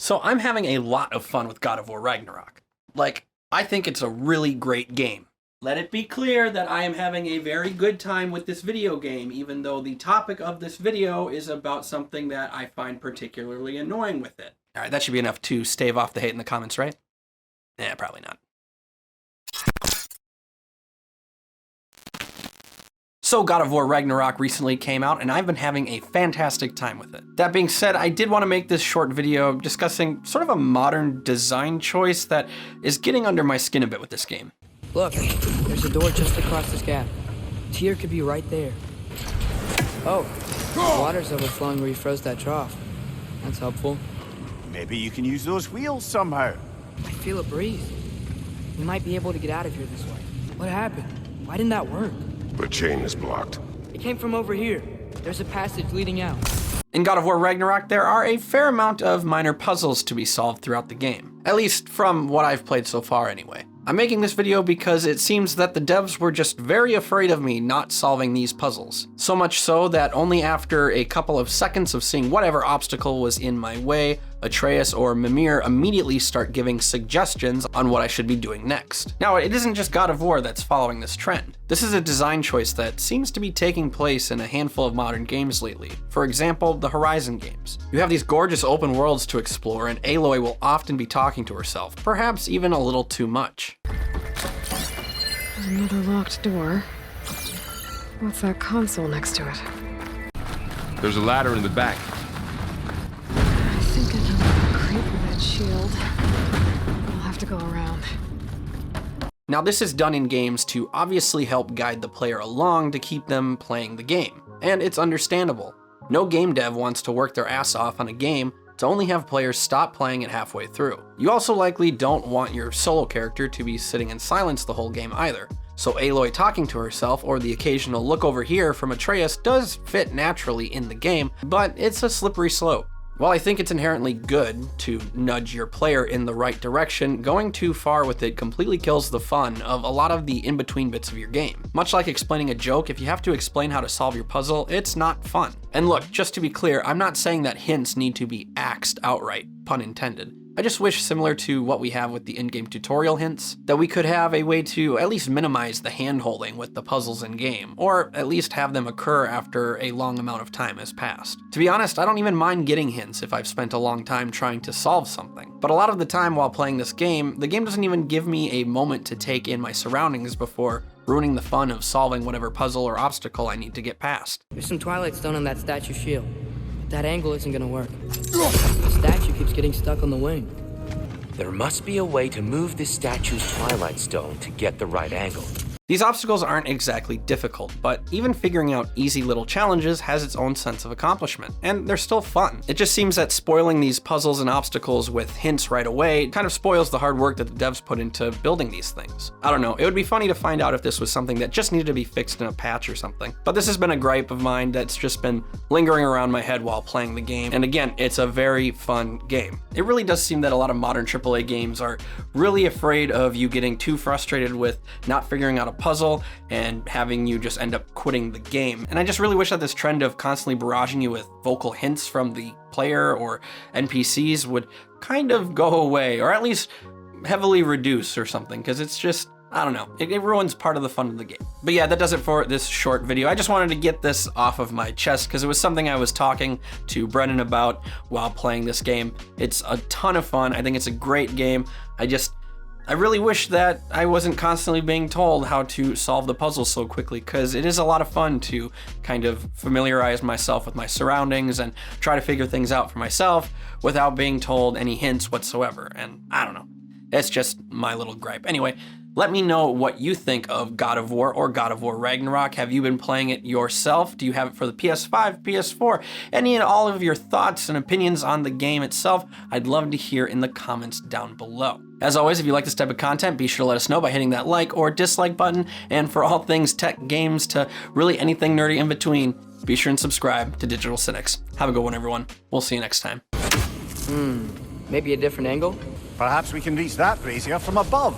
So I'm having a lot of fun with God of War Ragnarok. Like, I think it's a really great game. Let it be clear that I am having a very good time with this video game, even though the topic of this video is about something that I find particularly annoying with it. All right, that should be enough to stave off the hate in the comments, right? Yeah, probably not. So God of War Ragnarok recently came out, and I've been having a fantastic time with it. That being said, I did want to make this short video discussing sort of a modern design choice that is getting under my skin a bit with this game. Look, there's a door just across this gap. Tyr could be right there. Oh, the water's overflowing where you froze that trough. That's helpful. Maybe you can use those wheels somehow. I feel a breeze. We might be able to get out of here this way. What happened? Why didn't that work? The chain is blocked. It came from over here. There's a passage leading out. In God of War Ragnarok, there are a fair amount of minor puzzles to be solved throughout the game. At least from what I've played so far anyway. I'm making this video because it seems that the devs were just very afraid of me not solving these puzzles. So much so that only after a couple of seconds of seeing whatever obstacle was in my way, Atreus or Mimir immediately start giving suggestions on what I should be doing next. Now, it isn't just God of War that's following this trend. This is a design choice that seems to be taking place in a handful of modern games lately. For example, the Horizon games. You have these gorgeous open worlds to explore, and Aloy will often be talking to herself, perhaps even a little too much. There's another locked door. What's that console next to it? There's a ladder in the back. I think I know where to creep with that shield. I'll have to go around. Now, this is done in games to obviously help guide the player along to keep them playing the game, and it's understandable. No game dev wants to work their ass off on a game to only have players stop playing it halfway through. You also likely don't want your solo character to be sitting in silence the whole game either. So Aloy talking to herself or the occasional look over here from Atreus does fit naturally in the game, but it's a slippery slope. While I think it's inherently good to nudge your player in the right direction, going too far with it completely kills the fun of a lot of the in-between bits of your game. Much like explaining a joke, if you have to explain how to solve your puzzle, it's not fun. And look, just to be clear, I'm not saying that hints need to be axed outright, pun intended. I just wish, similar to what we have with the in-game tutorial hints, that we could have a way to at least minimize the hand-holding with the puzzles in-game, or at least have them occur after a long amount of time has passed. To be honest, I don't even mind getting hints if I've spent a long time trying to solve something. But a lot of the time while playing this game, the game doesn't even give me a moment to take in my surroundings before ruining the fun of solving whatever puzzle or obstacle I need to get past. There's some Twilight Stone on that statue shield. But that angle isn't gonna work. The statue keeps getting stuck on the wing. There must be a way to move this statue's Twilight Stone to get the right angle. These obstacles aren't exactly difficult, but even figuring out easy little challenges has its own sense of accomplishment, and they're still fun. It just seems that spoiling these puzzles and obstacles with hints right away kind of spoils the hard work that the devs put into building these things. I don't know, it would be funny to find out if this was something that just needed to be fixed in a patch or something, but this has been a gripe of mine that's just been lingering around my head while playing the game, and again, it's a very fun game. It really does seem that a lot of modern AAA games are really afraid of you getting too frustrated with not figuring out a puzzle and having you just end up quitting the game. And I just really wish that this trend of constantly barraging you with vocal hints from the player or NPCs would kind of go away, or at least heavily reduce or something, because it's just, I don't know, it ruins part of the fun of the game. But yeah, that does it for this short video. I just wanted to get this off of my chest because it was something I was talking to Brennan about while playing this game. It's a ton of fun. I think it's a great game. I really wish that I wasn't constantly being told how to solve the puzzles so quickly, because it is a lot of fun to kind of familiarize myself with my surroundings and try to figure things out for myself without being told any hints whatsoever. And I don't know, it's just my little gripe. Anyway, let me know what you think of God of War or God of War Ragnarok. Have you been playing it yourself? Do you have it for the PS5, PS4? Any and all of your thoughts and opinions on the game itself, I'd love to hear in the comments down below. As always, if you like this type of content, be sure to let us know by hitting that like or dislike button. And for all things tech, games, to really anything nerdy in between, be sure and subscribe to Digital Cynics. Have a good one, everyone. We'll see you next time. Maybe a different angle? Perhaps we can reach that brazier from above.